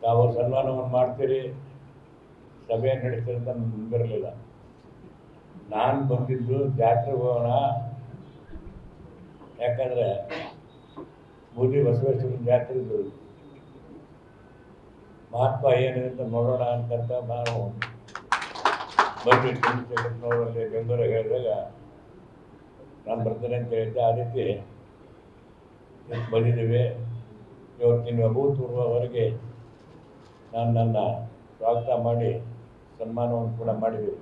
ತಾವು ಸನ್ಮಾನವನ್ನು ಮಾಡ್ತೀರಿ, ಸಭೆ ನಡೆಸ್ತೀರಿ ಅಂತ ಮುಂದಿರಲಿಲ್ಲ. ನಾನು ಬಂದಿದ್ದು ಜಾತ್ರೆಗೆ ಹೋಗೋಣ, ಯಾಕಂದರೆ ಬೂದಿ ಬಸವೇಶ್ವರನ ಜಾತ್ರೆ ಇದು ಮಹತ್ವ ಏನಿದೆ ಅಂತ ನೋಡೋಣ ಅಂತಂತ ನಾನು ಬಂದು ಚಂದ್ರಶೇಖರನವರಲ್ಲಿ ಬೆಂಗಳೂರಿಗೆ ಹೇಳಿದಾಗ ನಾನು ಬರ್ತೇನೆ ಅಂತ ಹೇಳಿದ್ದೆ. ಆ ರೀತಿ ಬಂದಿದ್ದೀವಿ. ಇವತ್ತಿನ ಅಭೂತಪೂರ್ವವರೆಗೆ ನಾನು ನನ್ನ ಸ್ವಾಗತ ಮಾಡಿ ಸನ್ಮಾನವನ್ನು ಕೂಡ ಮಾಡಿದ್ದೀವಿ.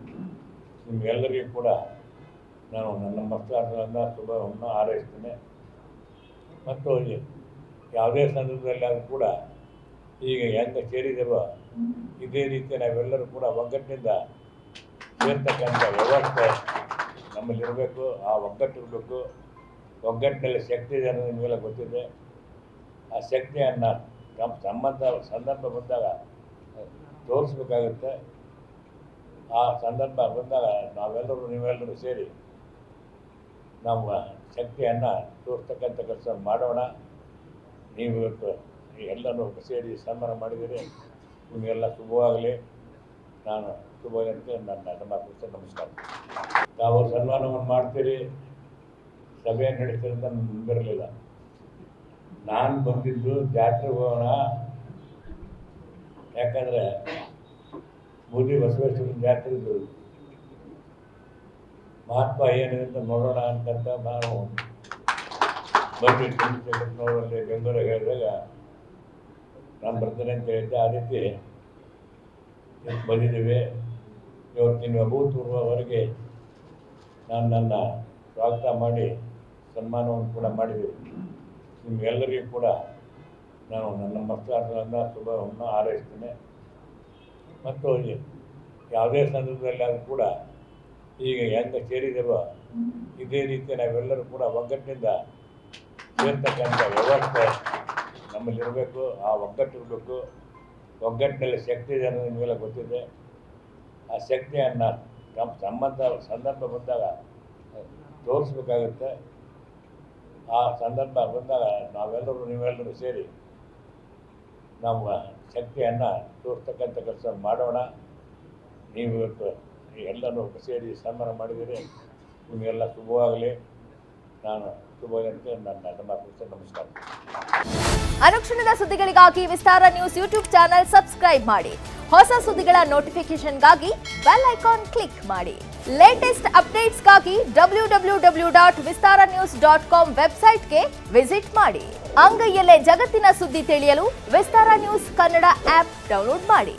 ನಿಮಗೆಲ್ಲರಿಗೂ ಕೂಡ ನಾನು ನನ್ನ ಮತದಾರರನ್ನು ಶುಭವನ್ನು ಹಾರೈಸ್ತೇನೆ. ಮತ್ತು ಯಾವುದೇ ಸಂದರ್ಭದಲ್ಲಾದರೂ ಕೂಡ ಈಗ ಹೆಂಗೆ ಸೇರಿದೆವೋ ಇದೇ ರೀತಿ ನಾವೆಲ್ಲರೂ ಕೂಡ ಒಗ್ಗಟ್ಟಿನಿಂದ ಸೇರ್ತಕ್ಕಂಥ ವ್ಯವಸ್ಥೆ ನಮ್ಮಲ್ಲಿರಬೇಕು. ಆ ಒಗ್ಗಟ್ಟಿರಬೇಕು. ಒಗ್ಗಟ್ಟಿನಲ್ಲಿ ಶಕ್ತಿ ಇದೆ ಅನ್ನೋದು ನಿಮಗೆಲ್ಲ ಗೊತ್ತಿದೆ. ಆ ಶಕ್ತಿಯನ್ನು ನಮ್ಮ ಸಂದರ್ಭ ಬಂದಾಗ ತೋರಿಸ್ಬೇಕಾಗುತ್ತೆ. ಆ ಸಂದರ್ಭ ಬಂದಾಗ ನೀವೆಲ್ಲರೂ ಸೇರಿ ನಾವು ಶಕ್ತಿಯನ್ನು ತೋರಿಸ್ತಕ್ಕಂಥ ಕೆಲಸ ಮಾಡೋಣ. ನೀವು ಇವತ್ತು ಎಲ್ಲರೂ ಸೇರಿ ಸನ್ಮಾನ ಮಾಡಿದ್ದೀರಿ. ನಿಮಗೆಲ್ಲ ಶುಭವಾಗಲಿ. ನಾನು ಶುಭವಾಗಂತೆ ನನ್ನ ಮಾತು ನಮಸ್ಕಾರ. ತಾವು ಸನ್ಮಾನವನ್ನು ಮಾಡ್ತೀರಿ, ಸಭೆ ನಡೆಸ್ತೀರಿ ಅಂತ ಮುಂದಿರಲಿಲ್ಲ. ನಾನು ಬಂದಿದ್ದು ಜಾತ್ರೆಗೆ ಹೋಗೋಣ, ಯಾಕಂದರೆ ಬೂದಿ ಬಸವೇಶ್ವರನ ಜಾತ್ರೆ ಇದು ಮಹತ್ವ ಏನಿದೆ ಅಂತ ನೋಡೋಣ ಅಂತಂತ ನಾನು ಬಂದು ಚಂದ್ರಶೇಖರನವರಲ್ಲಿ ಬೆಂಗಳೂರಿಗೆ ಹೇಳಿದಾಗ ನಾನು ಬರ್ತೇನೆ ಅಂತ ಹೇಳಿದ್ದೆ. ಆ ರೀತಿ ಬಂದಿದ್ದೀವಿ. ಇವತ್ತಿನ ಅಭೂತಪೂರ್ವವರೆಗೆ ನಾನು ನನ್ನ ಸ್ವಾಗತ ಮಾಡಿ ಸನ್ಮಾನವನ್ನು ಕೂಡ ಮಾಡಿದ್ದೀವಿ. ನಿಮಗೆಲ್ಲರಿಗೂ ಕೂಡ ನಾನು ನನ್ನ ಮತದಾರರನ್ನು ಶುಭವನ್ನು ಹಾರೈಸ್ತೇನೆ. ಮತ್ತು ಯಾವುದೇ ಸಂದರ್ಭದಲ್ಲಾದರೂ ಕೂಡ ಈಗ ಹೆಂಗೆ ಸೇರಿದೆವೋ ಇದೇ ರೀತಿ ನಾವೆಲ್ಲರೂ ಕೂಡ ಒಗ್ಗಟ್ಟಿನಿಂದ ಸೇರ್ತಕ್ಕಂಥ ವ್ಯವಸ್ಥೆ ನಮ್ಮಲ್ಲಿರಬೇಕು. ಆ ಒಗ್ಗಟ್ಟಿರಬೇಕು. ಒಗ್ಗಟ್ಟಿನಲ್ಲಿ ಶಕ್ತಿ ಇದೆ ಅನ್ನೋದು ನಿಮಗೆಲ್ಲ ಗೊತ್ತಿದೆ. ಆ ಶಕ್ತಿಯನ್ನು ನಮ್ಮ ಸಂದರ್ಭ ಬಂದಾಗ ತೋರಿಸ್ಬೇಕಾಗುತ್ತೆ. ಆ ಸಂದರ್ಭ ಬಂದಾಗ ನೀವೆಲ್ಲರೂ ಸೇರಿ ನಾವು ಶಕ್ತಿಯನ್ನು ತೋರಿಸ್ತಕ್ಕಂಥ ಕೆಲಸ ಮಾಡೋಣ. ನೀವು ಇವತ್ತು ಎಲ್ಲರೂ ಸೇರಿ ಸನ್ಮಾನ ಮಾಡಿದ್ದೀರಿ. ನಿಮಗೆಲ್ಲ ಶುಭವಾಗಲಿ. ನಾನು ಶುಭವಾಗಂತೆ ನನ್ನ ಮಾತು ನಮಸ್ಕಾರ. ಅನುಕ್ಷಣದ ಸುದ್ದಿಗಳಿಗಾಗಿ ವಿಸ್ತಾರ ನ್ಯೂಸ್ ಯೂಟ್ಯೂಬ್ ಚಾನೆಲ್ ಸಬ್ಸ್ಕ್ರೈಬ್ ಮಾಡಿ. ಹೊಸ ಸುದ್ದಿಗಳ ನೋಟಿಫಿಕೇಶನ್ಗಾಗಿ ಬೆಲ್ ಐಕಾನ್ ಕ್ಲಿಕ್ ಮಾಡಿ. ಲೇಟೆಸ್ಟ್ ಅಪ್ಡೇಟ್ಸ್ಗಾಗಿ www.vistaranews.com ವೆಬ್ಸೈಟ್ಗೆ ವಿಸಿಟ್ ಮಾಡಿ. ಅಂಗೈಯಲ್ಲೇ ಜಗತ್ತಿನ ಸುದ್ದಿ ತಿಳಿಯಲು ವಿಸ್ತಾರ ನ್ಯೂಸ್ ಕನ್ನಡ ಆಪ್ ಡೌನ್ಲೋಡ್ ಮಾಡಿ.